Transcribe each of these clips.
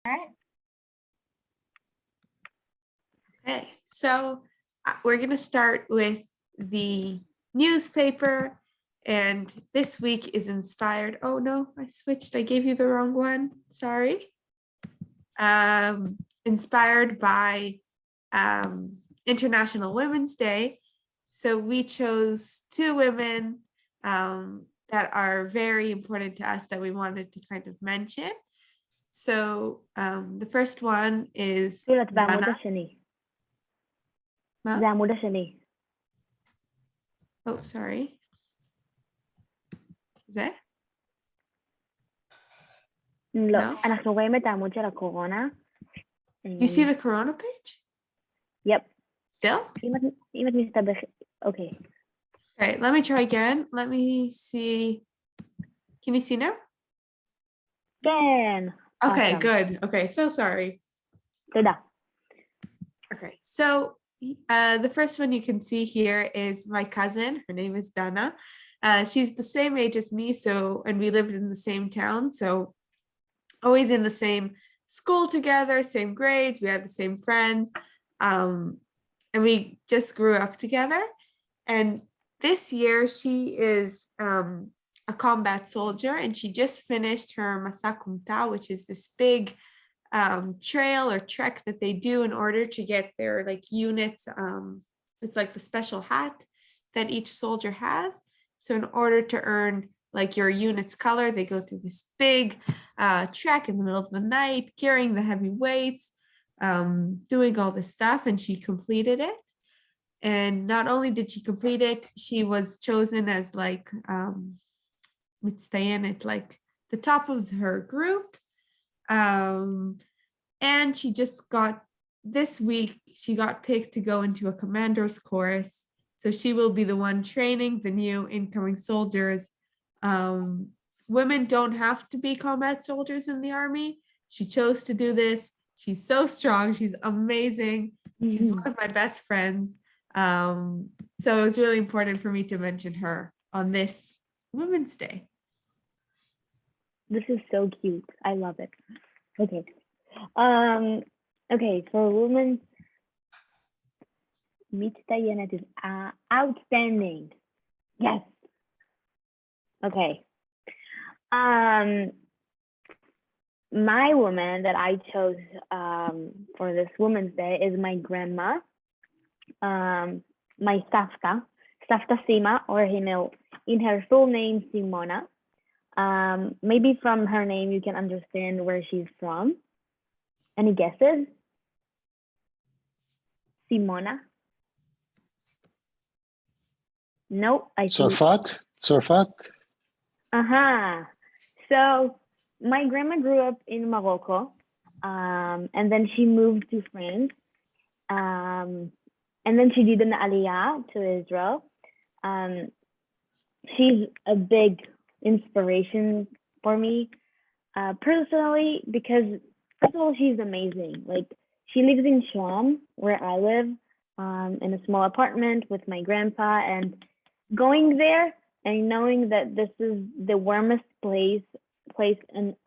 All right. Okay, so we're going to start with the newspaper, and this week is inspired. Oh no, I switched. I gave you the wrong one. Sorry. Inspired by International Women's Day. So we chose two women that are very important to us that we wanted to kind of mention. So the first one is Sulat Dana. بعمود شني. Oh, sorry. Is that? لا أنا قيمة عمود شلا كورونا. You see the Corona page? Yep. Still? إيمت مستبخ. Okay. Okay, let me try again. Let me see. Can you see now? Can. Okay, Awesome. good. Okay, so sorry. تدا. Okay, so the first one you can see here is my cousin. Her name is Dana. She's the same age as me, and we lived in the same town, so always in the same school together, same grades, we had the same friends, and we just grew up together. And this year she is a combat soldier, and she just finished her Masakumta, which is this big trail or trek that they do in order to get their like units. It's like the special hat that each soldier has. So in order to earn like your unit's color, they go through this big trek in the middle of the night, carrying the heavy weights, doing all this stuff, and she completed it. And not only did she complete it, she was chosen as like Mitzdayanet, like the top of her group. And she just got, this week, she got picked to go into a commander's course. So she will be the one training the new incoming soldiers. Women don't have to be combat soldiers in the army. She chose to do this. She's so strong. She's amazing. She's one of my best friends. So it was really important for me to mention her on this Women's Day. This is so cute. I love it. Okay. Okay, for women, Mitstayenet is outstanding. Yes. Okay. My woman that I chose for this Women's Day is my grandma, my Safta Sima, or in her full name, Simona. Maybe from her name you can understand where she's from. Any guesses? Simona? No, I see. Surfat. So my grandma grew up in Morocco, and then she moved to France, and then she did an aliyah to Israel. She's a big inspiration for me personally, because first of all, she's amazing. Like, she lives in Sham, where I live, in a small apartment with my grandpa, and going there and knowing that this is the warmest place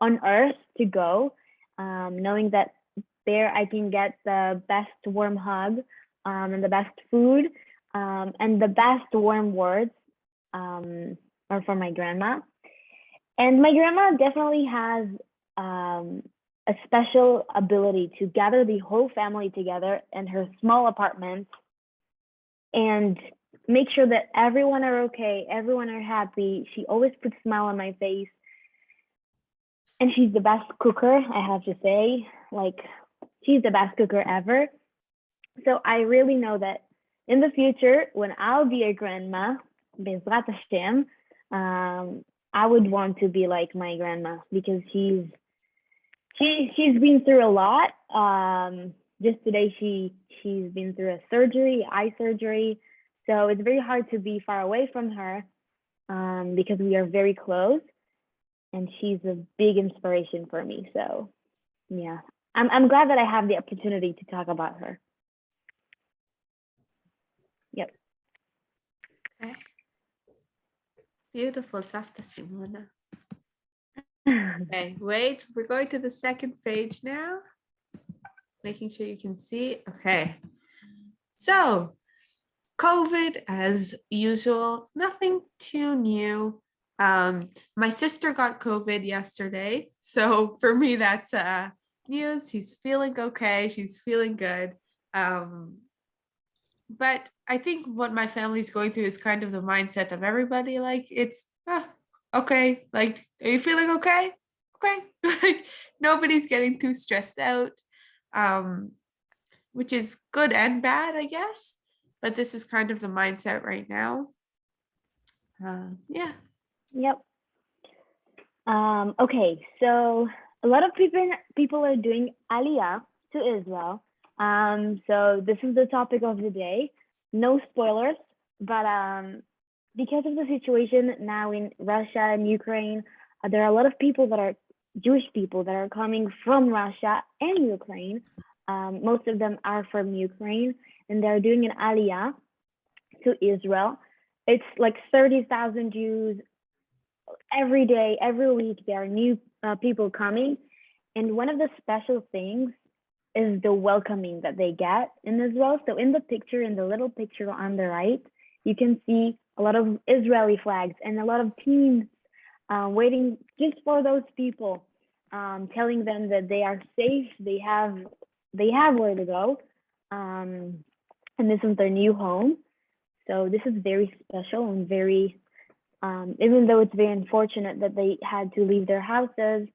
on earth to go, knowing that there I can get the best warm hug, and the best food, and the best warm words are from my grandma. And my grandma definitely has a special ability to gather the whole family together in her small apartment and make sure that everyone are okay, everyone are happy. She always puts a smile on my face. And she's the best cooker, I have to say. Like, she's the best cooker ever. So I really know that in the future, when I'll be a grandma, Bezrat Hashem, I would want to be like my grandma, because she's been through a lot. Just today, she's been through eye surgery. So it's very hard to be far away from her, because we are very close, and she's a big inspiration for me. So yeah, I'm glad that I have the opportunity to talk about her. Yep. Okay. Beautiful, Safta Simona. Okay, wait, we're going to the second page now. Making sure you can see. Okay. So, COVID as usual, nothing too new. My sister got COVID yesterday. So for me, that's news. She's feeling okay. She's feeling good. But I think what my family's going through is kind of the mindset of everybody. Like it's okay. Like, are you feeling okay? Okay. Like nobody's getting too stressed out. Um, which is good and bad, I guess. But this is kind of the mindset right now. Yeah. Yep. Okay, so a lot of people are doing Aliyah to Israel. So this is the topic of the day. No spoilers, but because of the situation now in Russia and Ukraine, there are a lot of people that are Jewish people that are coming from Russia and Ukraine. Most of them are from Ukraine, and they're doing an Aliyah to Israel. It's like 30,000 Jews every day, every week. There are new people coming, and one of the special things is the welcoming that they get in Israel. So in the picture, in the little picture on the right, you can see a lot of Israeli flags and a lot of teens waiting just for those people, telling them that they are safe, they have where to go, and this is their new home. So this is very special and very, even though it's very unfortunate that they had to leave their houses,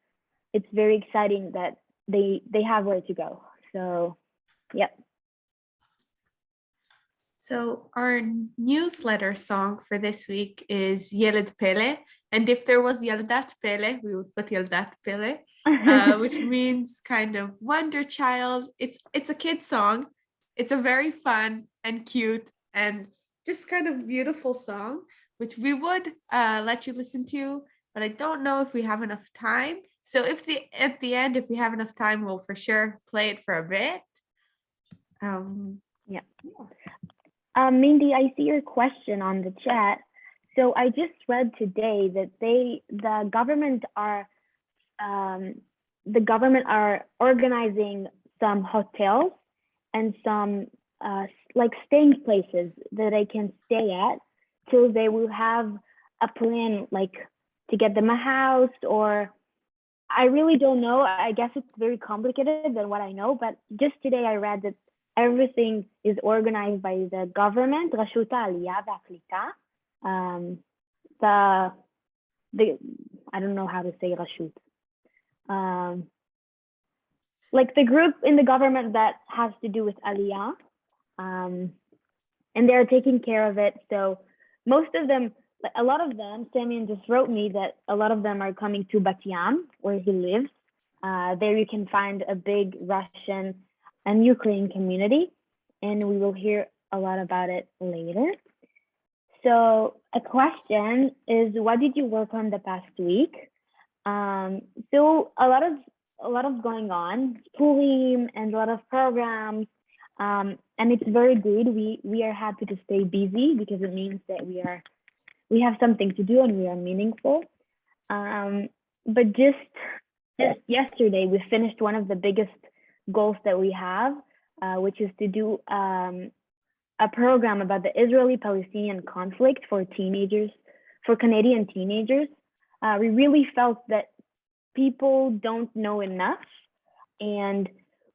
it's very exciting that they have where to go. So, yep. So our newsletter song for this week is Yeled Pele. And if there was Yeldat Pele, we would put Yeldat Pele, which means kind of wonder child. It's a kid song. It's a very fun and cute and just kind of beautiful song, which we would let you listen to, but I don't know if we have enough time. So at the end, if we have enough time, we'll for sure play it for a bit. Yeah. Mindy, I see your question on the chat. So I just read today that the government are organizing some hotels and some like staying places that they can stay at till they will have a plan, like to get them a house, or I really don't know. I guess it's very complicated than what I know, but just today I read that everything is organized by the government, רשות העלייה והקליטה. The I don't know how to say רשות. Like the group in the government that has to do with Aliyah, and they're taking care of it. So most of them, a lot of them, Samian just wrote me that a lot of them are coming to Bat Yam, where he lives. There you can find a big Russian and Ukraine community, and we will hear a lot about it later. So a question is, what did you work on the past week? So a lot of going on, Purim and a lot of programs, and it's very good. We are happy to stay busy because it means that we have something to do and we are meaningful. But just yesterday, we finished one of the biggest goals that we have, which is to do a program about the Israeli-Palestinian conflict for teenagers, for Canadian teenagers. We really felt that people don't know enough, and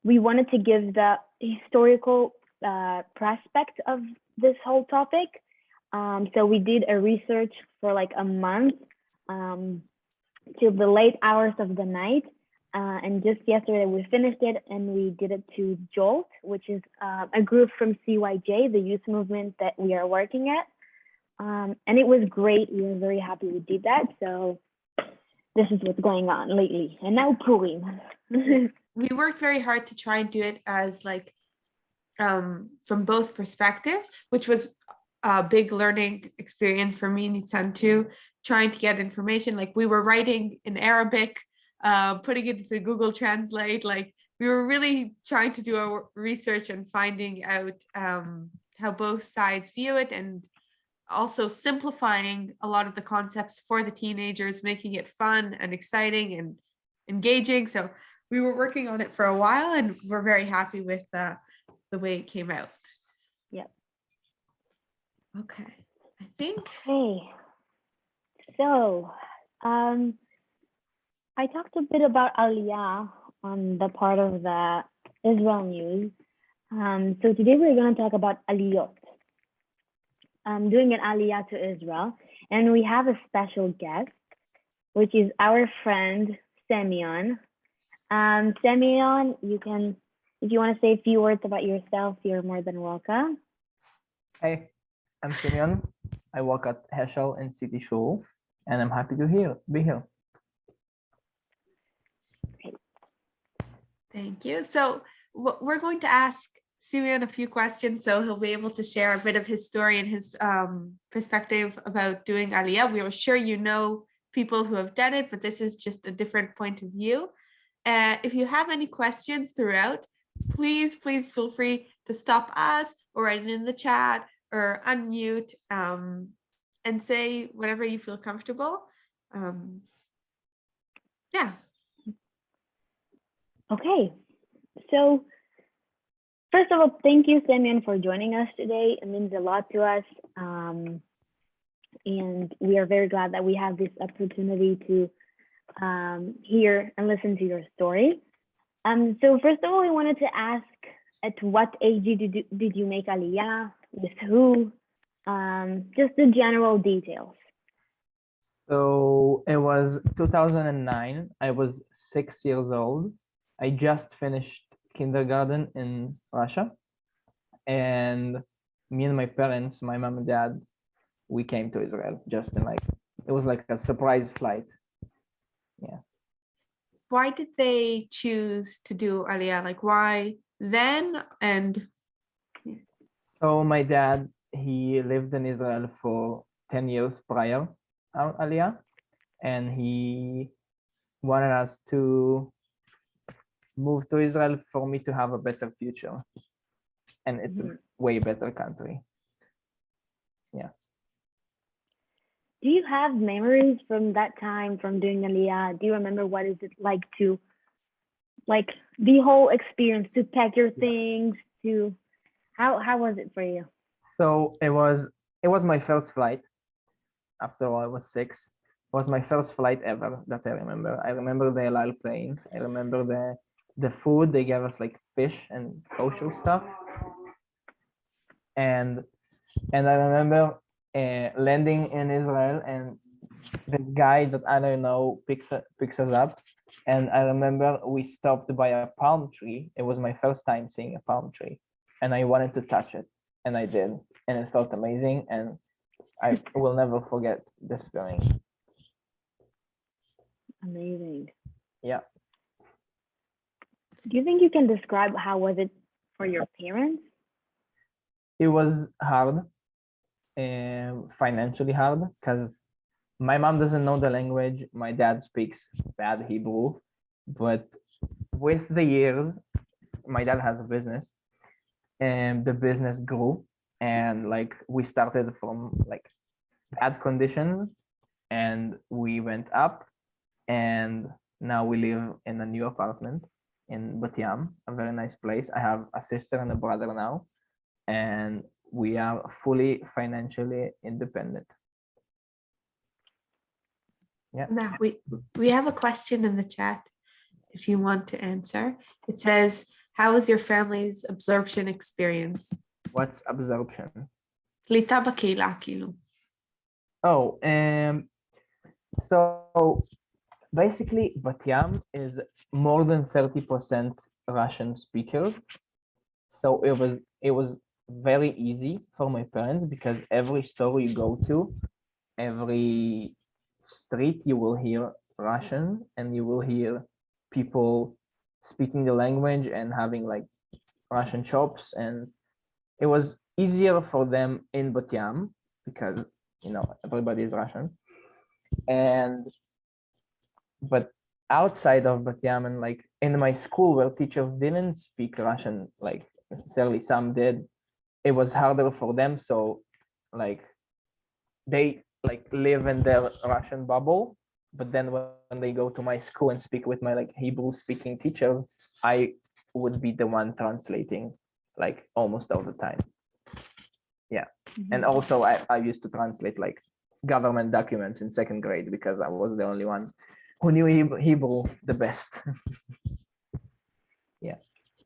we wanted to give the historical prospect of this whole topic. So we did a research for like a month till the late hours of the night. And just yesterday we finished it and we did it to Jolt, which is a group from CYJ, the youth movement that we are working at. And it was great. We were very happy we did that. So this is what's going on lately. And now Purim. We worked very hard to try and do it as like from both perspectives, which was a big learning experience for me and Nitzan too, trying to get information. Like we were writing in Arabic, putting it into Google Translate. Like we were really trying to do our research and finding out how both sides view it and also simplifying a lot of the concepts for the teenagers, making it fun and exciting and engaging. So we were working on it for a while, and we're very happy with the way it came out. Yep. Okay, I think. Okay. So, I talked a bit about Aliyah on the part of the Israel news. So today we're going to talk about Aliyot. Doing an Aliyah to Israel. And we have a special guest, which is our friend, Semyon. Semyon, if you want to say a few words about yourself, you're more than welcome. Hey, I'm Simeon. I work at Heschel in City Shul, and I'm happy to be here. Thank you. So we're going to ask Simeon a few questions, so he'll be able to share a bit of his story and his perspective about doing Aliyah. We are sure you know people who have done it, but this is just a different point of view. If you have any questions throughout, please feel free to stop us or write it in the chat or unmute and say whatever you feel comfortable. Yeah. Okay. So first of all, thank you, Semyon, for joining us today. It means a lot to us. And we are very glad that we have this opportunity to hear and listen to your story. So first of all, we wanted to ask, at what age did you make Aliyah? With who? Just the general details. So it was 2009. I was 6 years old. I just finished kindergarten in Russia. And me and my parents, my mom and dad, we came to Israel just in it was like a surprise flight. Yeah. Why did they choose to do Aliyah? Like, why then? And So my dad, he lived in Israel for 10 years prior Aliyah, and he wanted us to move to Israel for me to have a better future. And it's a way better country. Yeah. Do you have memories from that time from doing Aliyah? Do you remember what is it like to, like the whole experience, to pack your things, to how was it for you? So it was my first flight after I was 6. It was my first flight ever that I remember. I remember the El Al plane. I remember the food. They gave us like fish and kosher stuff. And I remember landing in Israel, and the guy that I don't know picks us up. And I remember we stopped by a palm tree. It was my first time seeing a palm tree, and I wanted to touch it, and I did, and it felt amazing, and I will never forget this feeling. Amazing. Yeah. Do you think you can describe how was it for your parents? It was hard, financially hard, because my mom doesn't know the language. My dad speaks bad Hebrew, but with the years, my dad has a business, and the business grew, and we started from bad conditions, and we went up, and now we live in a new apartment in Bat Yam, a very nice place. I have a sister and a brother now, and we are fully financially independent. Yeah. now we have a question in the chat if you want to answer. It says, how was your family's absorption experience? What's absorption? קליטה בקהילה, כאילו. Oh, so basically Bat Yam is more than 30% Russian speakers. So it was very easy for my parents, because every store you go to, every street, you will hear Russian, and you will hear people speaking the language and having Russian shops, and it was easier for them in Bat Yam because everybody is Russian. But outside of Bat Yam, and in my school where teachers didn't speak Russian necessarily, some did, it was harder for them. So they like live in their Russian bubble, but then when they go to my school and speak with my like Hebrew speaking teachers, I would be the one translating like almost all the time. Yeah. And Mhm. also I used to translate like government documents in second grade because I was the only one who knew Hebrew the best.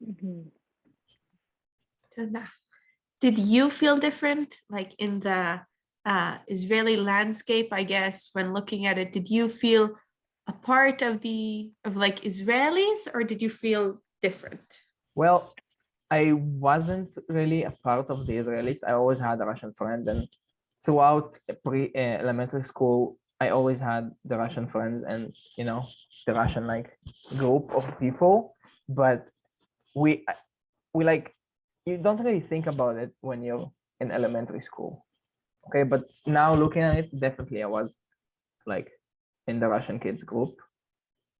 Mhm. Tana, did you feel different, like in the Israeli landscape? I guess when looking at it, did you feel a part of like Israelis, or did you feel different? Well, I wasn't really a part of the Israelis. I always had a Russian friend, and throughout elementary school, I always had the Russian friends and the Russian like group of people. But we we like you don't really think about it when you're in elementary school. Okay, but now looking at it, definitely I was like in the Russian kids group,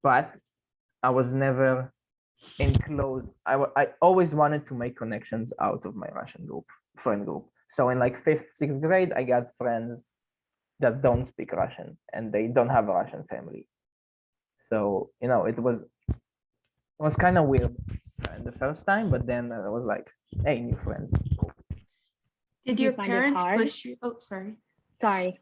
but I was never enclosed. I always wanted to make connections out of my Russian friend group. So in like fifth, sixth grade, I got friends that don't speak Russian and they don't have a Russian family. So it was kind of weird the first time, but then I was like, hey, new friends. Cool. Did You your find it parents hard? push you? Oh, sorry. Sorry.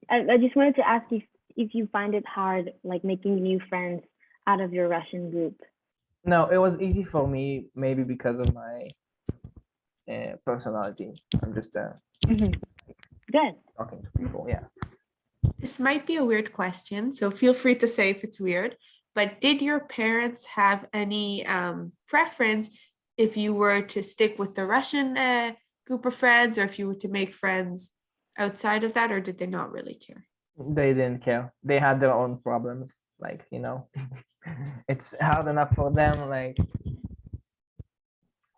I just wanted to ask if you find it hard, like making new friends out of your Russian group. No, it was easy for me, maybe because of my personality. I'm just Mhm. Good. talking to people. Yeah. This might be a weird question, so feel free to say if it's weird. But did your parents have any preference if you were to stick with the Russian group of friends, or if you were to make friends outside of that, or did they not really care? They didn't care. They had their own problems. Like, it's hard enough for them. Like,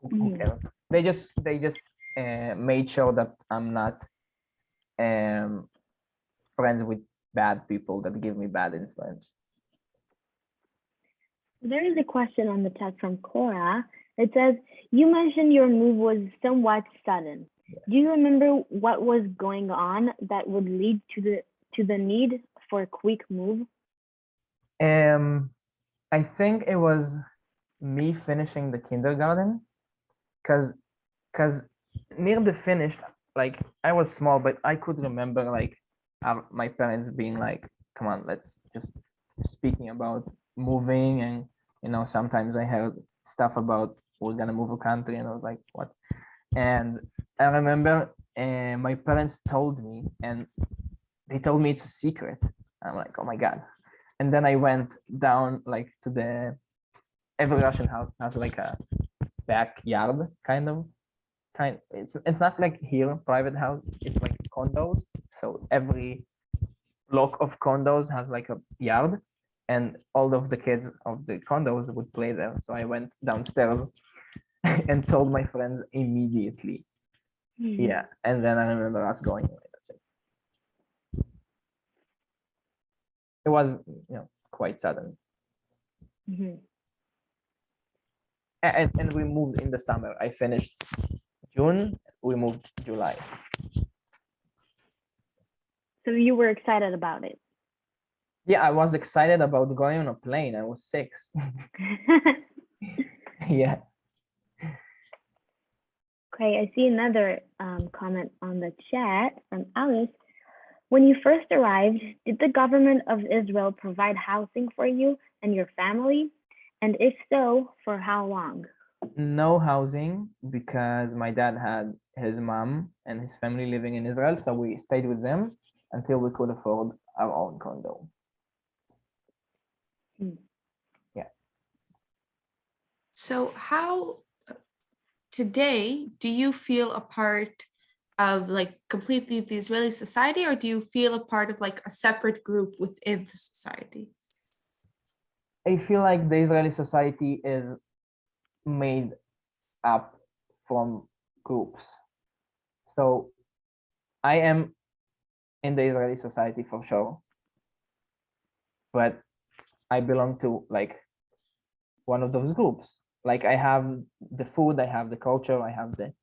who Mhm. cares? They just made sure that I'm not um friends with bad people that give me bad influence. There is a question on the text from Cora. It says, you mentioned your move was somewhat sudden. Do you remember what was going on that would lead to the need for a quick move? I think it was me finishing the kindergarten, because near the finish, like I was small, but I could remember like my parents being like, "Come on, let's just speaking about moving," and sometimes I heard stuff about we're gonna move a country, and I was like, "What?" And I remember my parents told me, and they told me it's a secret. I'm like, "Oh my god!" And then I went down like to every Russian house has like a backyard it's not like here private house, it's like condos. So every block of condos has like a yard, and all of the kids of the condos would play there. So I went downstairs and told my friends immediately. Yeah, and then I remember us going away. That's it. It was quite sudden. Mhm. And we moved in the summer. I finished June, we moved July. So you were excited about it. Yeah, I was excited about going on a plane. I was 6. Yeah. Okay, I see another comment on the chat from Alice. When you first arrived, did the government of Israel provide housing for you and your family? And if so, for how long? No housing because my dad had his mom and his family living in Israel, so we stayed with them until we could afford our own condo. Hmm. Yeah. So, how today do you feel a part of like completely the Israeli society, or do you feel a part of like a separate group within the society? I feel like the Israeli society is made up from groups. So I am in the Israeli society for sure, but I belong to like one of those groups. Like I have the food, I have the culture, I have the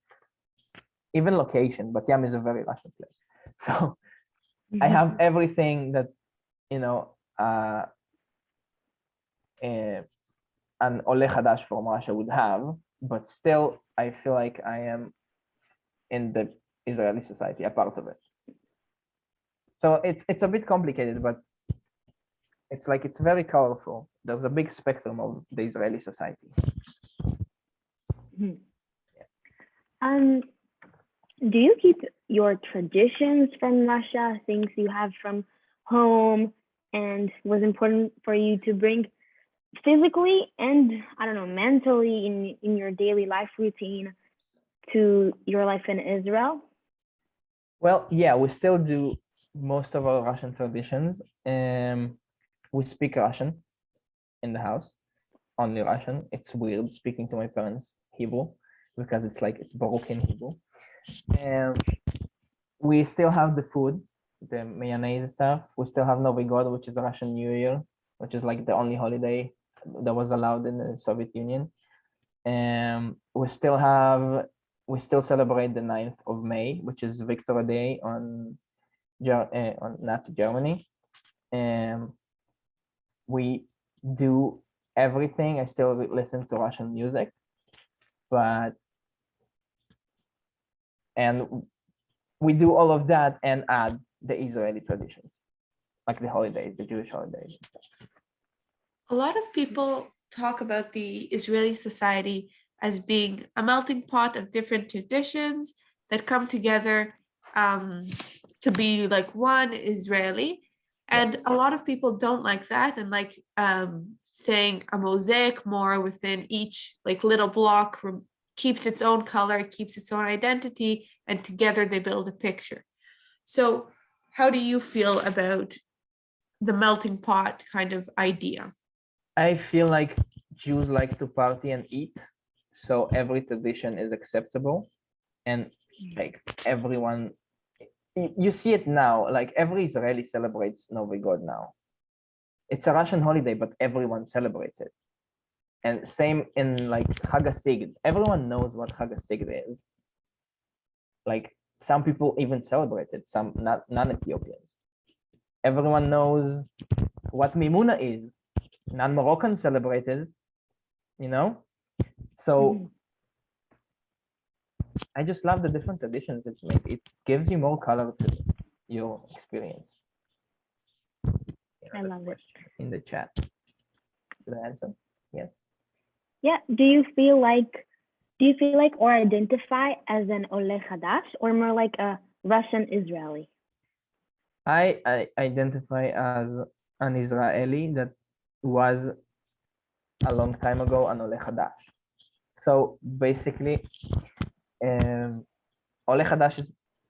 even location, but Yam is a very Russian place. So I have everything that, you know, an Ole Hadash from Russia would have, but still I feel like I am in the Israeli society, a part of it. So it's a bit complicated, but it's like it's very colorful. There's a big spectrum of the Israeli society. Do you keep your traditions from Russia, things you have from home, and was important for you to bring physically and I don't know, mentally in your daily life routine to your life in Israel? Well, yeah, we still do most of our Russian traditions. We speak Russian in the house, only Russian. It's weird speaking to my parents Hebrew because it's like it's broken Hebrew. We still have the food, the mayonnaise stuff. We still have Novi God, which is a Russian New Year, which is like the only holiday that was allowed in the Soviet Union. We still celebrate the 9th of May, which is Victory Day on Nazi Germany. We do everything. I still listen to Russian music, and we do all of that and add the Israeli traditions, like the holidays, the Jewish holidays. A lot of people talk about the Israeli society as being a melting pot of different traditions that come together to be like one Israeli. And a lot of people don't like that and like saying a mosaic more within each like little block keeps its own color, keeps its own identity, and together they build a picture. So how do you feel about the melting pot kind of idea? I feel like Jews like to party and eat, so every tradition is acceptable, and like everyone, you see it now. Like every Israeli celebrates Novi God now. It's a Russian holiday, but everyone celebrates it. And same in like Chag HaSigd. Everyone knows what Chag HaSigd is. Like some people even celebrate it, some non-Ethiopians. Everyone knows what Mimuna is. Non-Moroccan celebrated, you know? So I just love the different traditions it makes. It gives you more color to your experience. I love it. In the chat. Did I answer? Yes. Yeah. Do you feel like or identify as an Ole Hadash or more like a Russian Israeli? I identify as an Israeli that was a long time ago an Ole Hadash. So basically, Ole Hadash is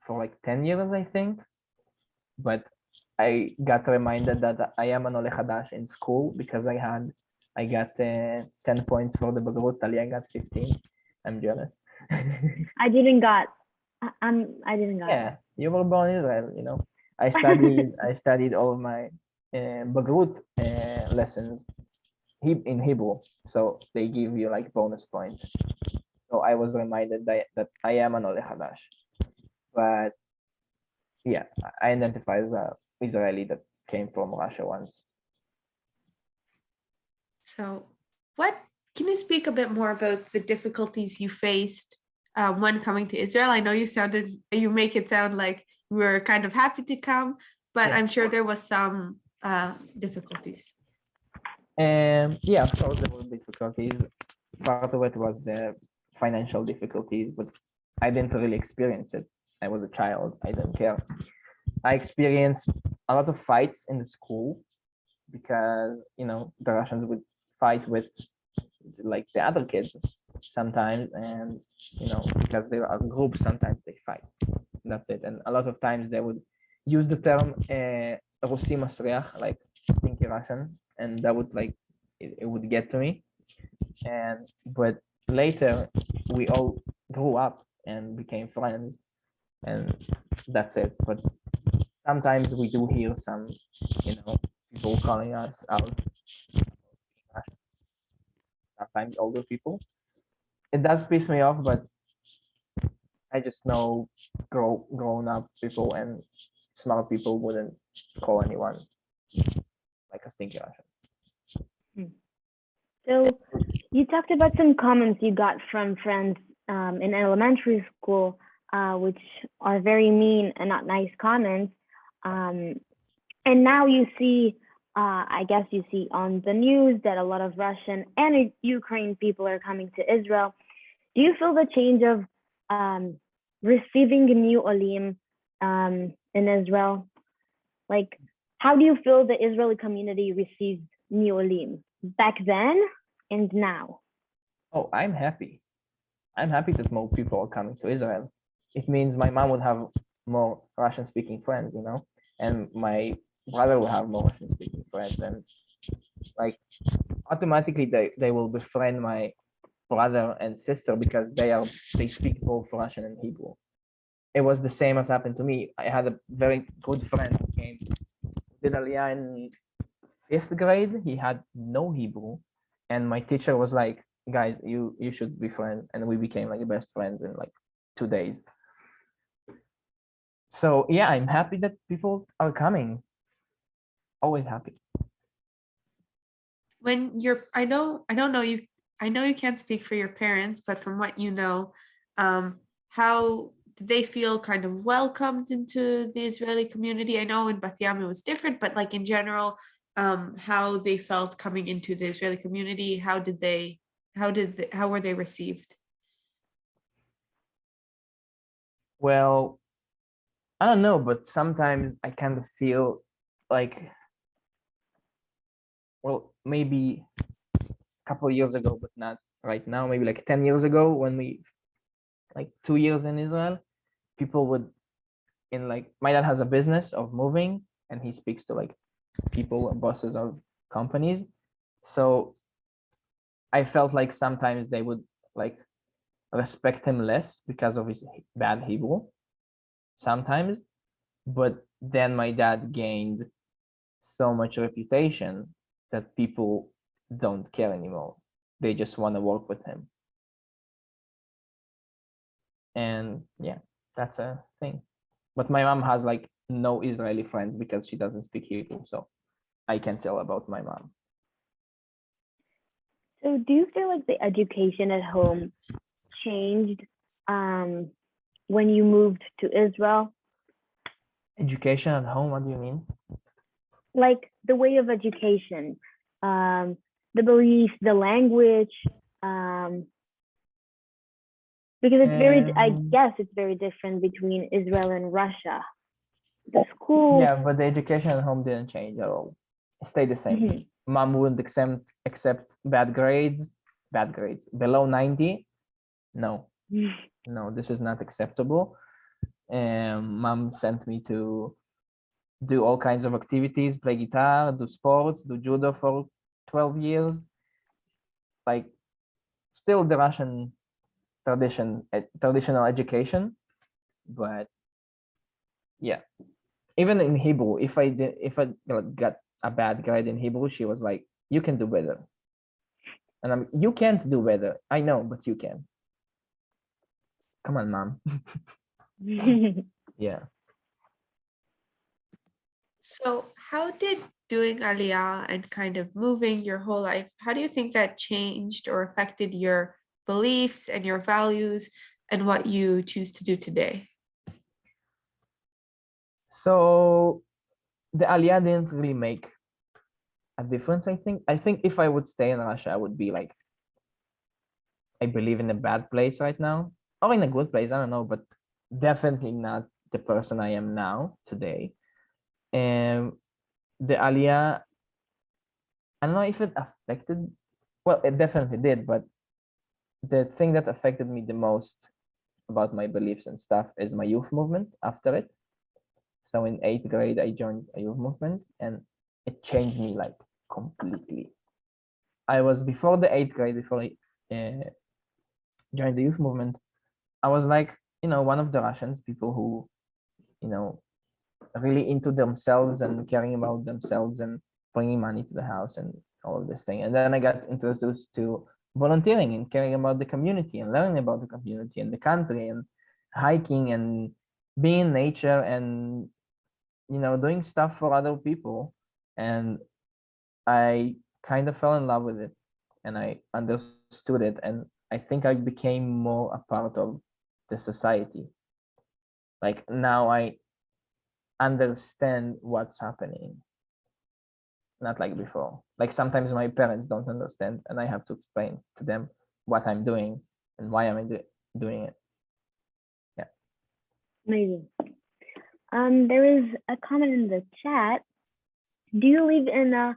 for like 10 years, I think. But I got reminded that I am an Ole Hadash in school because I got 10 points for the Bagrut. Talia got 15. I'm jealous. I didn't got. I didn't got. Yeah, you were born in Israel, you know. I studied all of my Bagrut lessons in Hebrew, so they give you like bonus points. So I was reminded that I am an Ole Hadash, but yeah, I identify as an Israeli that came from Russia once. So can you speak a bit more about the difficulties you faced when coming to Israel? I know you make it sound like you were kind of happy to come, but yeah. I'm sure there was some difficulties. Yeah, of course there were difficulties. Part of it was the financial difficulties, but I didn't really experience it. I was a child. I didn't care. I experienced a lot of fights in the school because, you know, the Russians would fight with like the other kids sometimes, and, you know, because they are groups, sometimes they fight. That's it. And a lot of times they would use the term Russi Masriach, like stinky Russian, and that would like, it would get to me. But later we all grew up and became friends, and that's it. But sometimes we do hear some, you know, people calling us out. Sometimes older people. It does piss me off, but I just know grown up people, and smart people wouldn't call anyone like a stinky Russian. So you talked about some comments you got from friends in elementary school, which are very mean and not nice comments. And now you see, I guess you see on the news that a lot of Russian and Ukraine people are coming to Israel. Do you feel the change of receiving new olim in Israel? Like, how do you feel the Israeli community receives new olim back then and now? Oh, I'm happy. I'm happy that more people are coming to Israel. It means my mom would have more Russian-speaking friends, and my brother will have more Russian-speaking friends, and like automatically they will befriend my brother and sister because they speak both Russian and Hebrew. It was the same as happened to me. I had a very good friend who came, did Aliyah in 5th grade. He had no Hebrew, and my teacher was like, guys, you should be friends, and we became like best friends in like 2 days. So yeah, I'm happy that people are coming. Always happy. When you're, I don't know you, I know you can't speak for your parents, but from what you know, how did they feel kind of welcomed into the Israeli community? I know in Bat Yam it was different, but like in general, how they felt coming into the Israeli community, how were they received? Well, I don't know, but sometimes I kind of feel like, well, maybe a couple of years ago, but not right now, maybe like 10 years ago, when we, like 2 years in Israel, people would, my dad has a business of moving, and he speaks to like people and bosses of companies. So I felt like sometimes they would like respect him less because of his bad Hebrew sometimes. But then my dad gained so much reputation that people don't care anymore. They just want to work with him. And yeah, that's a thing. But my mom has like no Israeli friends because she doesn't speak Hebrew. So I can tell about my mom. So do you feel like the education at home changed when you moved to Israel? Education at home, what do you mean? Like the way of education, the beliefs, the language, because it's I guess it's very different between Israel and Russia. The school. Yeah, but the education at home didn't change at all. It stayed the same. Mom wouldn't accept bad grades below 90. No, no, this is not acceptable. And mom sent me to do all kinds of activities, play guitar, do sports, do judo for 12 years. Like still the Russian traditional education, but yeah. Even in Hebrew, if I got a bad grade in Hebrew, she was like, you can do better. And you can't do better. I know, but you can. Come on, mom. Yeah. So how did doing Aliyah and kind of moving your whole life, how do you think that changed or affected your beliefs and your values and what you choose to do today? So the Aliyah didn't really make a difference, I think. I think if I would stay in Russia, I would be like, I believe in a bad place right now, or in a good place, I don't know, but definitely not the person I am now today. And the Aliyah, I don't know if it affected, well, it definitely did, but the thing that affected me the most about my beliefs and stuff is my youth movement after it. So in 8th grade, I joined a youth movement, and it changed me like completely. I was before the 8th grade, before I joined the youth movement, I was like, one of the Russians, people who, really into themselves and caring about themselves and bringing money to the house and all of this thing. And then I got introduced to volunteering and caring about the community and learning about the community and the country and hiking and being in nature and doing stuff for other people, and I kind of fell in love with it, and I understood it, and I think I became more a part of the society. Like now I understand what's happening, not like before. Like sometimes my parents don't understand, and I have to explain to them what I'm doing and why am I doing it. Yeah. Amazing. There is a comment in the chat. Do you live in a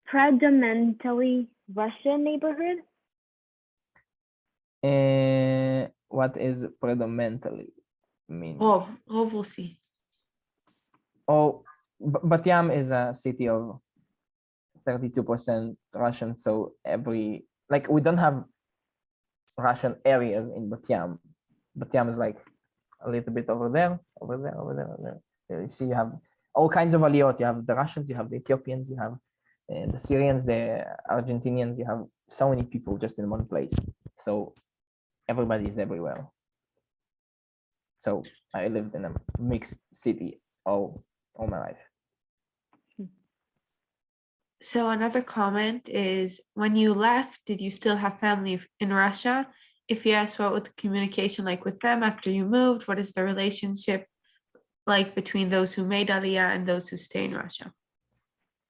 predominantly Russian neighborhood? And what is predominantly mean? רוב רוסי. Oh, Bat Yam is a city of 32% Russian, so we don't have Russian areas in Bat Yam. Bat Yam is like a little bit over there, over there, over there, over there. You see, you have all kinds of aliyot. You have the Russians, you have the Ethiopians, you have the Syrians, the Argentinians. You have so many people just in one place. So everybody is everywhere. So I lived in a mixed city all my life. So another comment is, when you left, did you still have family in Russia? If yes, what was the communication like with them after you moved? What is the relationship like between those who made Aliyah and those who stay in Russia?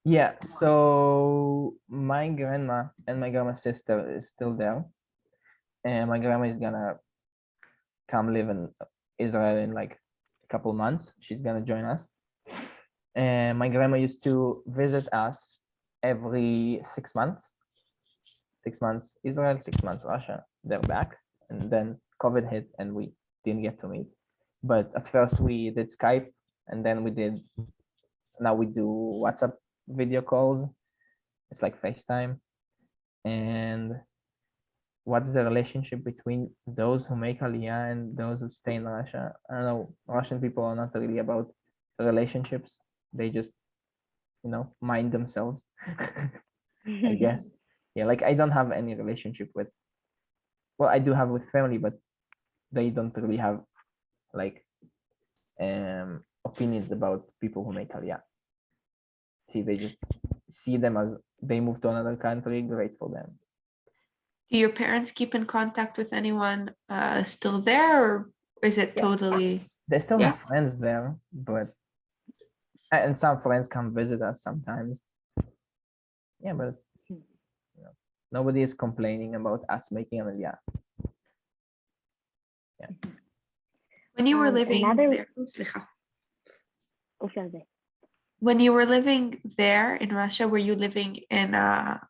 Yeah, so my grandma and my grandma's sister is still there. And my grandma is gonna come live in Israel in like a couple months. She's gonna join us. And my grandma used to visit us every 6 months. 6 months Israel, 6 months Russia. They're back. And then COVID hit and we didn't get to meet. But at first we did Skype, and then now we do WhatsApp video calls. It's like FaceTime. And what's the relationship between those who make Aliyah and those who stay in Russia? I don't know. Russian people are not really about relationships. They just, mind themselves, I guess. Yeah, like I don't have any relationship I do have with family, but they don't really have like opinions about people who make Aliyah. See, they just see them as they move to another country, great for them. Do your parents keep in contact with anyone still there, or is it totally? They still have friends there, and some friends come visit us sometimes. Yeah, but nobody is complaining about us making an Aliyah. Yeah. When you were living there, when you were living there in Russia, were you living in a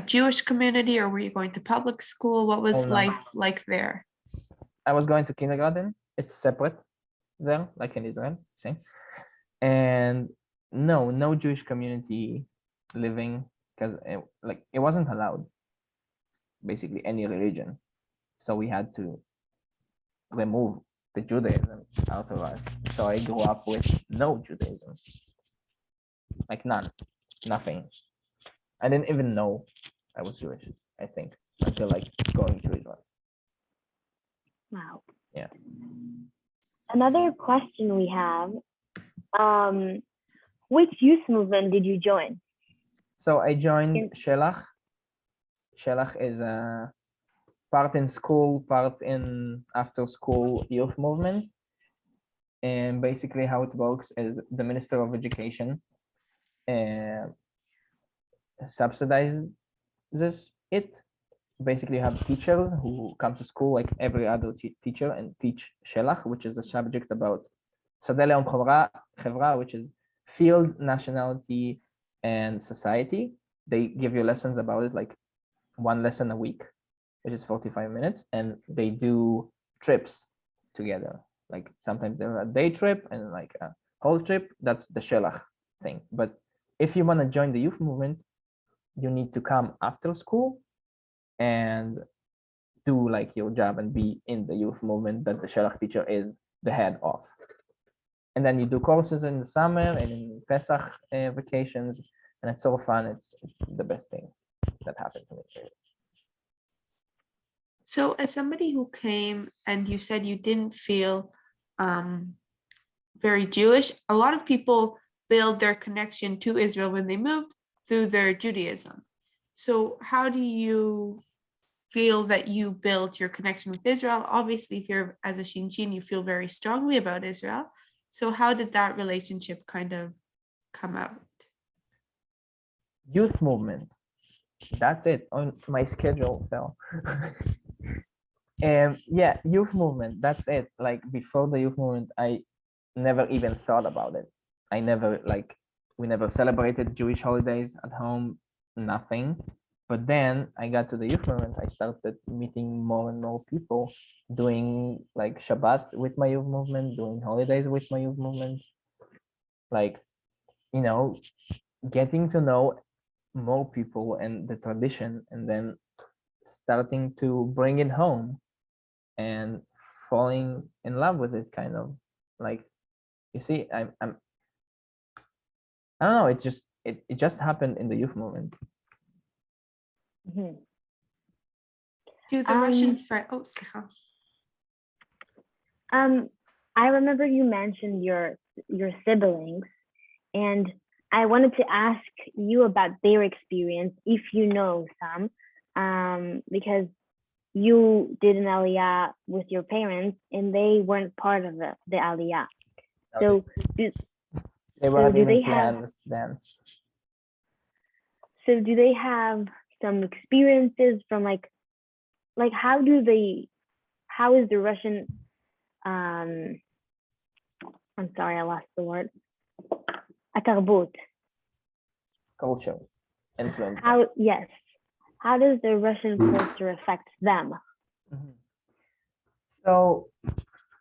Jewish community, or were you going to public school? What was life like there? I was going to kindergarten. It's separate there, like in Israel, same. And no Jewish community living, because it wasn't allowed, basically any religion. So we had to remove the Judaism out of us. So I grew up with no Judaism, like nothing. I didn't even know I was Jewish, I think, until like going to Israel. Wow. Yeah. Another question we have, which youth movement did you join? So I joined Shelach. Shelach is a part in school, part in after school youth movement. And basically how it works is the Minister of Education subsidizes it. Basically you have teachers who come to school like every other teacher and teach Shelach, which is a subject about Sadeh Leon Chevra, which is field, nationality, and society. They give you lessons about it, like one lesson a week, which is 45 minutes, and they do trips together. Like sometimes they're a day trip and like a whole trip. That's the Shelach thing. But if you want to join the youth movement, you need to come after school and do like your job and be in the youth movement that the Shelach teacher is the head of. And then you do courses in the summer and in Pesach vacations, and it's so fun. It's the best thing that happened to me. So as somebody who came and you said you didn't feel very Jewish. A lot of people build their connection to Israel when they moved through their Judaism. So how do you feel that you built your connection with Israel? Obviously, if you're as a Shinshin, you feel very strongly about Israel. So how did that relationship kind of come out? Youth movement. That's it. On my schedule fell. And yeah, youth movement. That's it. Like before the youth movement, I never even thought about it. I never we never celebrated Jewish holidays at home, nothing. But then I got to the youth movement. I started meeting more and more people, doing like Shabbat with my youth movement, doing holidays with my youth movement. Like, you know, getting to know more people and the tradition, and then starting to bring it home and falling in love with it, kind of like, you see, I don't know, it just happened in the youth movement. Mhm. Do the Russian friend, oh, slicha. I remember you mentioned your siblings, and I wanted to ask you about their experience, if you know some, because you did an aliyah with your parents, and they weren't part of the aliyah. So They weren't do even they have- planned then. So do they have some experiences from like how is the Russian I'm sorry, I lost the word. התרבות. Culture influence. How does the Russian culture affect them? Mhm. So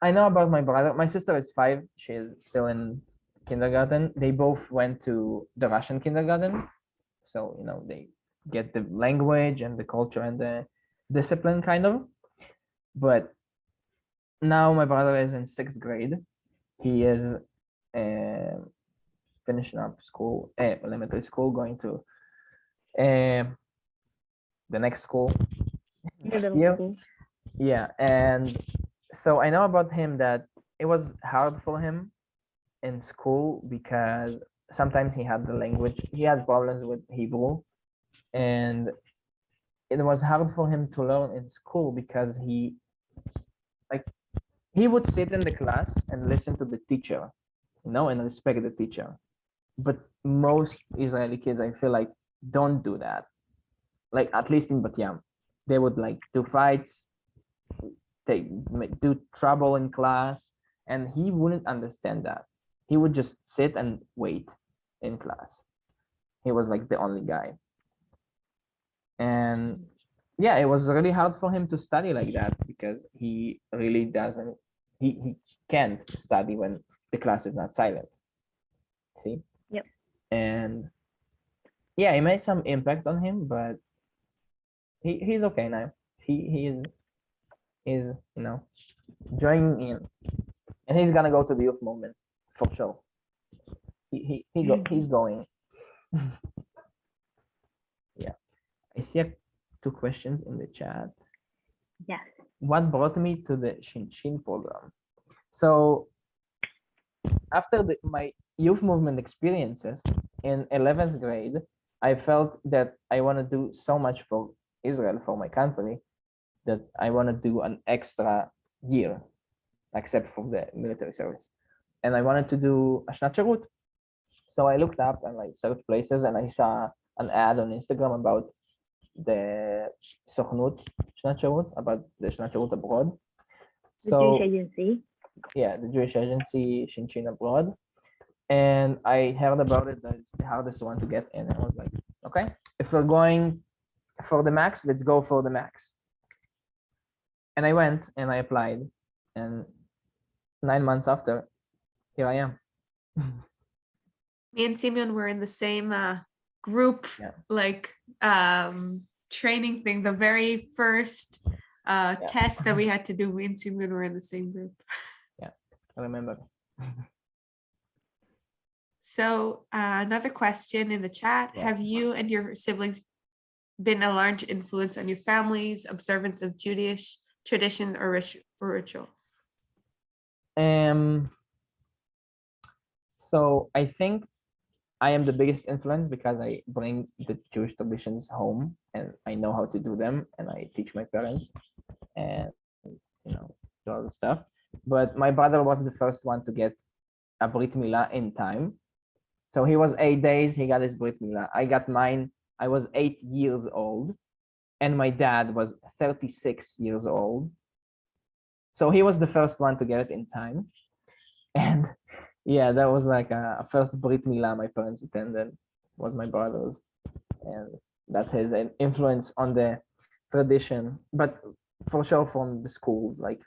I know about my brother. My sister is 5. She's still in kindergarten. They both went to the Russian kindergarten. So, you know, they get the language and the culture and the discipline, kind of. But now my brother is in 6th grade. He is finishing up school, elementary school, going to the next school next Middle year. school. Yeah, and so I know about him that it was hard for him in school because sometimes he had the language, he had problems with Hebrew, and it was hard for him to learn in school because he would sit in the class and listen to the teacher, you know, and respect the teacher. But most Israeli kids, I feel like, don't do that. Like, at least in Bat Yam, they would like do fights, do trouble in class, and he wouldn't understand that. He would just sit and wait in class. He was like the only guy. And yeah, it was really hard for him to study like that because he really doesn't, he can't study when the class is not silent. See? Yep. And yeah, it made some impact on him, but he's okay now. He is, you know, joining in, and he's gonna go to the youth movement for sure. He's going. Yeah, I see 2 questions in the chat. Yes. What brought me to the Shinshin program? So after my youth movement experiences in 11th grade, I felt that I want to do so much for Israel, for my country, that I want to do an extra year, except for the military service. And I wanted to do a Shnat Shirut. So I looked up and like searched places, and I saw an ad on Instagram about the Sochnut Shnat Shirut, about the Shnat Shirut abroad. The So Jewish agency. yeah, the Jewish agency Shinshin abroad. And I heard about it, that it's the hardest one to get in. I was like, okay, if we're going for the max, let's go for the max. And I went and I applied, and 9 months after, here I am. Me and Simeon were in the same group, Yeah. like training thing. The very first test that we had to do, me and Simeon were in the same group. Yeah, I remember. So another question in the chat: Yeah. Have you and your siblings been a large influence on your family's observance of Judaish tradition or rituals? So I think I am the biggest influence because I bring the Jewish traditions home and I know how to do them and I teach my parents and do all the stuff. But my brother was the first one to get a Brit Milah in time. So he was 8 days, he got his Brit Milah. I got mine, I was 8 years old, and my dad was 36 years old. So he was the first one to get it in time. And yeah, that was like a first Brit Milah my parents attended, was my brother's. And that's his influence on the tradition. But for sure from the schools, like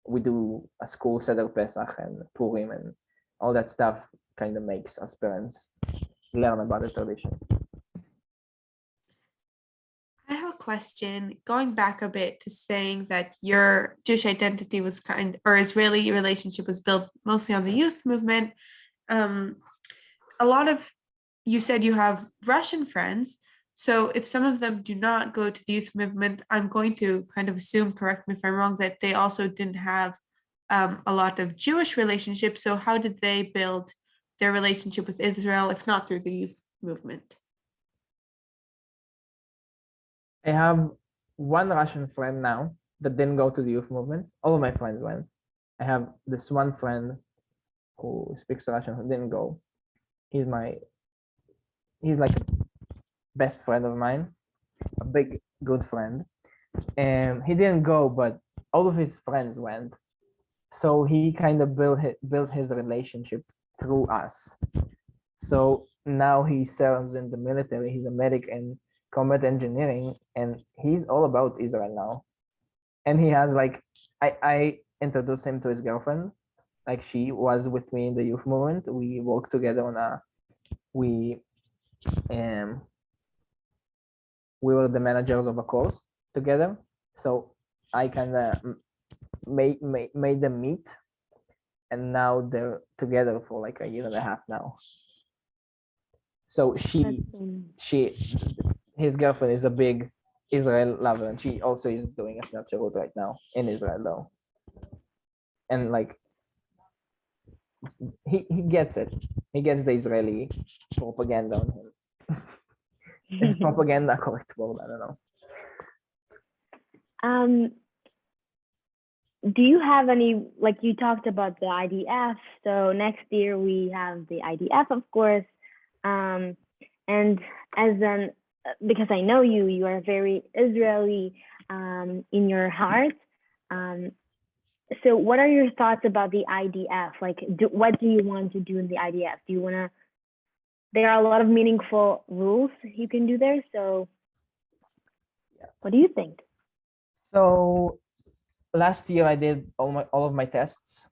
we do a school Seder Pesach and Purim and all that stuff kind of makes us parents learn about the tradition. I have a question going back a bit to saying that your Jewish identity was or Israeli relationship was built mostly on the youth movement. A lot of, you said you have Russian friends. So if some of them do not go to the youth movement, I'm going to kind of assume, correct me if I'm wrong, that they also didn't have a lot of Jewish relationships. So how did they build their relationship with Israel, if not through the youth movement? I have one Russian friend now that didn't go to the youth movement. All of my friends went. I have this one friend who speaks Russian who didn't go. He's like a best friend of mine, a big good friend. And he didn't go, but all of his friends went. So he kind of built his relationship through us. So now he serves in the military. He's a medic in combat engineering, and he's all about Israel now. And he has like, I introduced him to his girlfriend. Like she was with me in the youth movement. We worked together on we were the managers of a course together. So I kind of made them meet, and now they're together for like a year and a half now. So his girlfriend is a big Israel lover, and she also is doing a Shinshinyot right now in Israel though. And like he gets it. He gets the Israeli propaganda on him. Is propaganda correct word? I don't know. Do you have any, like you talked about the IDF, so next year we have the IDF, of course, and because I know you are very Israeli in your heart. So what are your thoughts about the IDF? Like, what do you want to do in the IDF? Do you want to, there are a lot of meaningful rules you can do there. So what do you think? So last year I did all of my tests,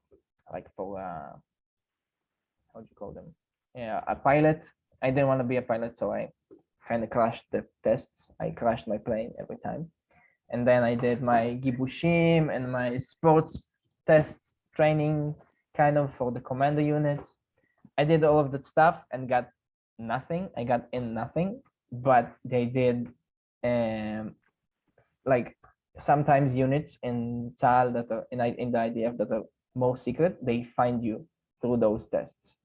like for how do you call them? Yeah, a pilot. I didn't want to be a pilot, so I kind of crashed the tests. I crashed my plane every time. And then I did my gibushim and my sports tests training kind of for the commander units. I did all of that stuff and got nothing. I got in nothing, but they did like sometimes units in Tzal that are in the IDF that are more secret, they find you through those tests.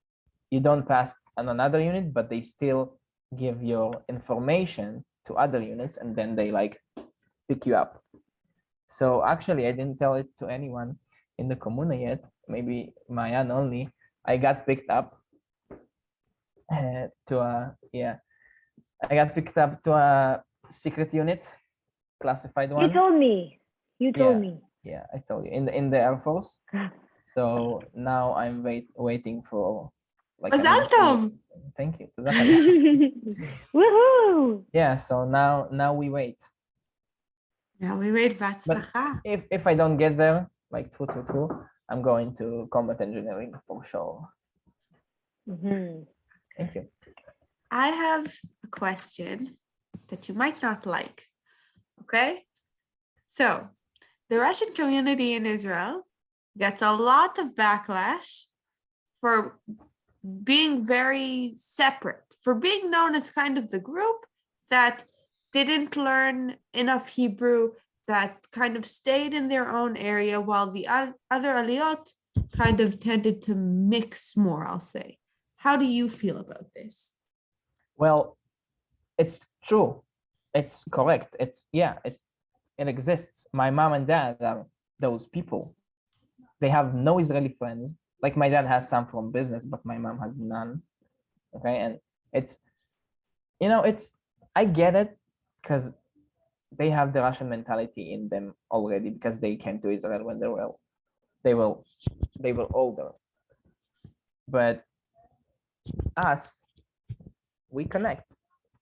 You don't pass on another unit, but they still give your information to other units, and then they like pick you up. So actually, I didn't tell it to anyone in the Comuna yet, maybe Mayan only. I got picked up I got picked up to a secret unit, classified one. You told me. Yeah, I told you in the Air Force. So now I'm waiting for like. Mazal tov. Thank you. Woohoo! Yeah. So now we wait. Now we wait. But Batzlacha. if I don't get there, like two, I'm going to combat engineering for sure. Mm-hmm. Thank you. I have a question that you might not like. Okay. So the Russian community in Israel gets a lot of backlash for being very separate, for being known as kind of the group that didn't learn enough Hebrew, that kind of stayed in their own area, while the other aliyot kind of tended to mix more, I'll say. how do you feel about this? Well, it's true. It's correct. It exists. My mom and dad are those people. They have no Israeli friends. Like my dad has some from business, but my mom has none. Okay, and it's I get it because they have the Russian mentality in them already because they came to Israel when they were older. But us, we connect,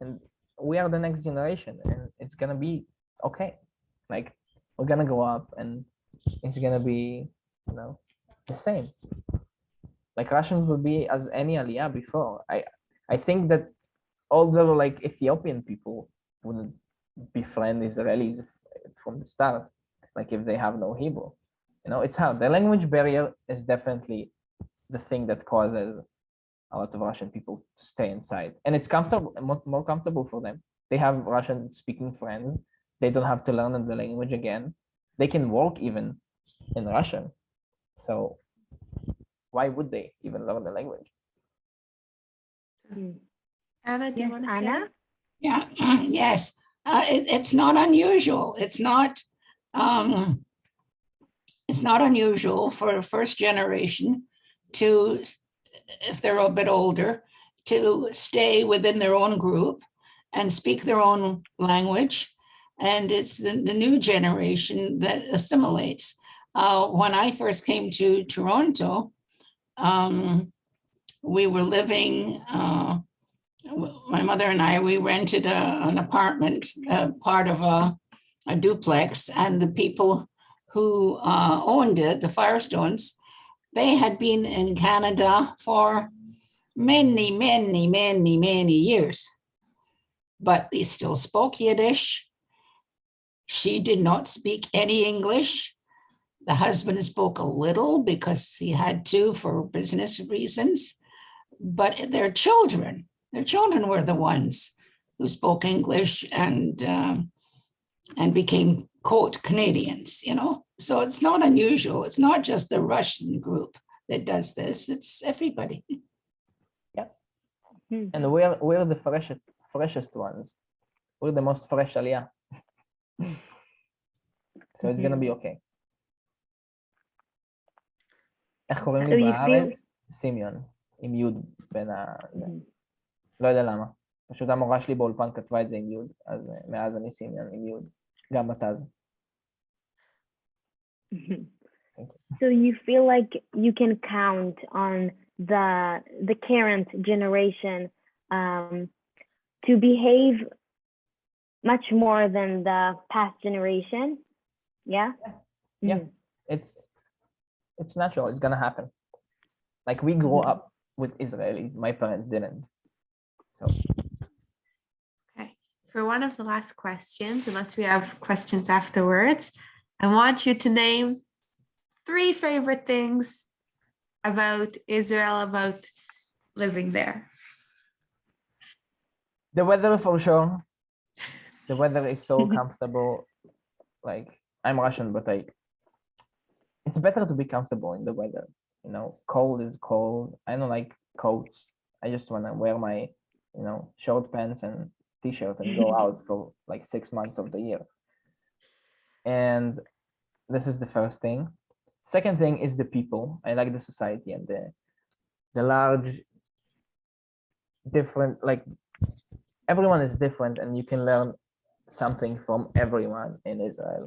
and we are the next generation, and it's gonna be okay. Like we're gonna grow up, and it's gonna be the same. Like Russians will be as any aliyah before. I think that although like Ethiopian people wouldn't befriend Israelis from the start, like if they have no Hebrew. It's hard. The language barrier is definitely the thing that causes a lot of Russian people to stay inside. And it's comfortable, more comfortable for them. They have Russian speaking friends. They don't have to learn the language again. They can work even in Russian. So why would they even learn the language? Anna, do you Yes, want to Anna? say? Yeah, yes. It's not unusual. It's not unusual for a first generation to, if they're a bit older, to stay within their own group and speak their own language. And it's the new generation that assimilates. When I first came to Toronto, we were living, my mother and I, we rented an apartment, part of a duplex, and the people who owned it, the Firestones, they had been in Canada for many, many, many, many years. But they still spoke Yiddish. She did not speak any English. The husband spoke a little because he had to for business reasons. But their children were the ones who spoke English and became, quote, Canadians, So it's not unusual. It's not just the Russian group that does this. It's everybody. Yeah. And we're the freshest ones. We're the most fresh aliyah. So it's gonna be okay. איך קוראים לי בארץ? סימיון, עם יוד בין לא יודע למה. פשוט המורה שלי באולפן כתבה את זה עם יוד, אז מאז אני סימיון עם יוד, גם בתז. So you feel like you can count on the current generation to behave much more than the past generation? Yeah? Yeah. It's natural. It's gonna happen. Like we grew up with Israelis. My parents didn't. So. Okay. For one of the last questions, unless we have questions afterwards, I want you to name 3 favorite things about Israel, about living there. The weather for sure. The weather is so comfortable. Like I'm Russian, but it's better to be comfortable in the weather. Cold is cold. I don't like coats. I just want to wear my, short pants and t-shirt and go out for like 6 months of the year. And this is the first thing. Second thing is the people. I like the society and the large, different, like everyone is different and you can learn something from everyone in Israel.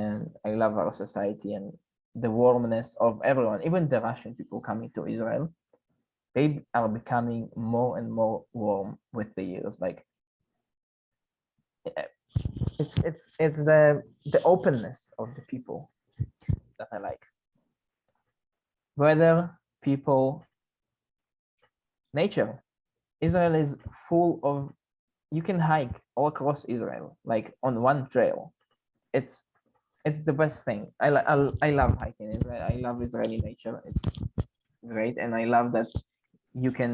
And I love our society and the warmness of everyone, even the Russian people coming to Israel. They are becoming more and more warm with the years. Like it's the openness of the people that I like. Weather, people, nature. Israel is full of, you can hike all across Israel, like on one trail. It's the best thing. I love hiking Israel. I love Israeli nature. It's great, and I love that you can,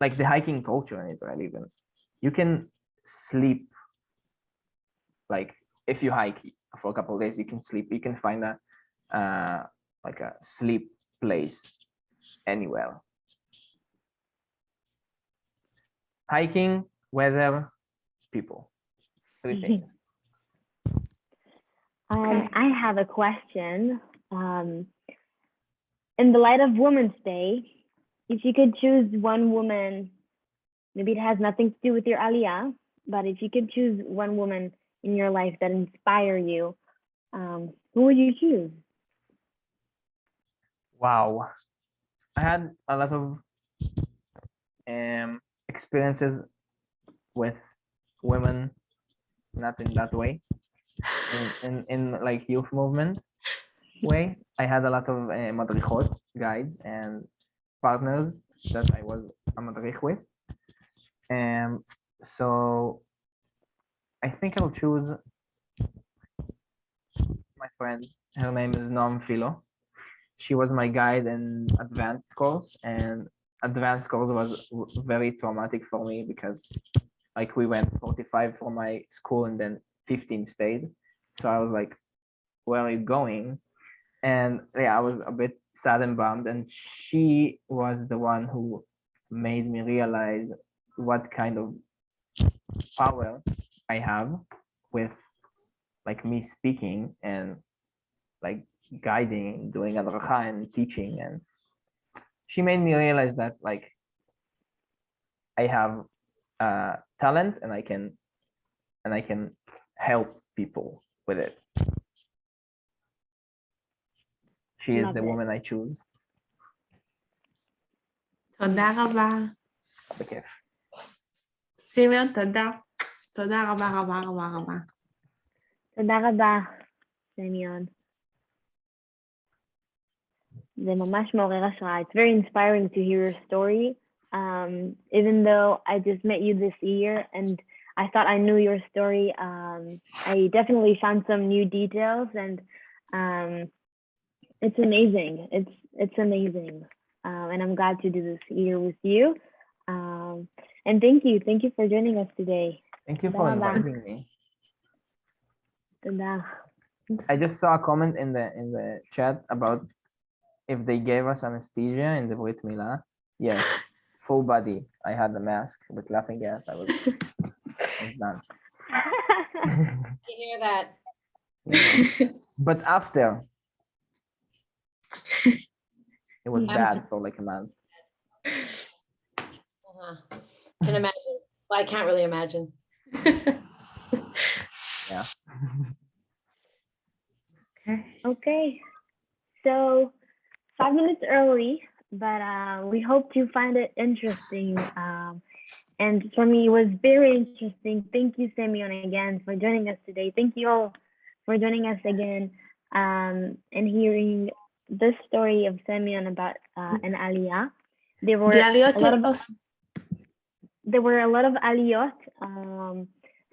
like the hiking culture in Israel. Even you can sleep. Like if you hike for a couple of days, you can sleep. You can find a like a sleep place anywhere. hiking, weather, people. 3 things. Okay. I have a question. In the light of Women's Day, if you could choose one woman, maybe it has nothing to do with your aliyah, but if you could choose one woman in your life that inspire you, who would you choose? Wow. I had a lot of experiences with women, not in that way, in like youth movement way. I had a lot of madrichot, guides, and partners that I was a madrich with. So I think I'll choose my friend. Her name is Noam Philo. She was my guide in advanced course, and advanced course was very traumatic for me because like we went 45 for my school and then 15 stayed. So I was like, where are you going? And yeah, I was a bit sad and bummed. And she was the one who made me realize what kind of power I have with like me speaking and like guiding, doing adracha and teaching. And she made me realize that like I have talent and I can help people with it. She is Love the it. woman I choose. תודה רבה. בכיף. סימיון, תודה. תודה רבה רבה רבה רבה. תודה רבה, סמיון. זה ממש מעורר השראה. It's very inspiring to hear your story. Even though I just met you this year and I thought I knew your story, I definitely found some new details, and it's amazing. It's amazing, and I'm glad to do this year with you. And thank you for joining us today. Thank you for תודה רבה. inviting me. תודה. I just saw a comment in the chat about if they gave us anesthesia in the Brit Milah. Yes, full body. I had the mask with laughing gas. I was done. You hear that? But after, it was Yeah. bad for like a month. Can imagine. Well, I can't really imagine. Yeah. Okay. Okay, so 5 minutes early, but we hope you find it interesting. And for me, it was very interesting. Thank you, Simeon, again for joining us today. Thank you all for joining us again, and hearing this story of Simeon about an aliyah. There were The aliyot a lot of also. there were a lot of aliyot,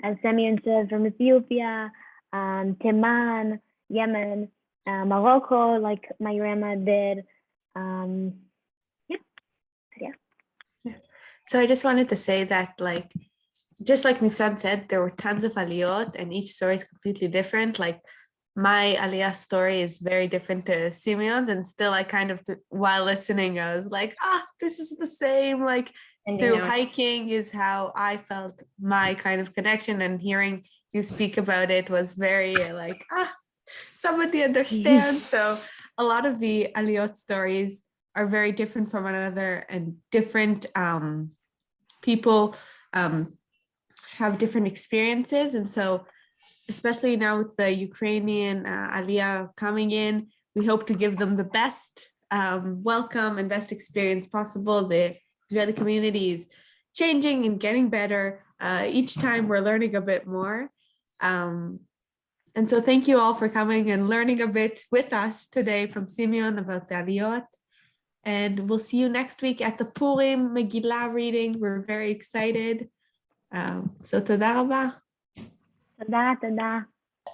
as Simeon said, from Ethiopia, Teman, Yemen, Morocco, like my grandma did. So I just wanted to say that, like, just like Nitzan said, there were tons of aliyot and each story is completely different. Like my aliyah story is very different to Simeon, and still I kind of, while listening, I was like, this is the same. Like through hiking is how I felt my kind of connection, and hearing you speak about it was very like, somebody understands. So a lot of the aliyot stories are very different from one another, and different people have different experiences. And so especially now with the Ukrainian aliyah coming in, we hope to give them the best welcome and best experience possible. The Israeli community is changing and getting better. Each time we're learning a bit more. And so thank you all for coming and learning a bit with us today from Simeon about the aliyot. And we'll see you next week at the Purim Megillah reading. We're very excited. So תודה רבה. תודה.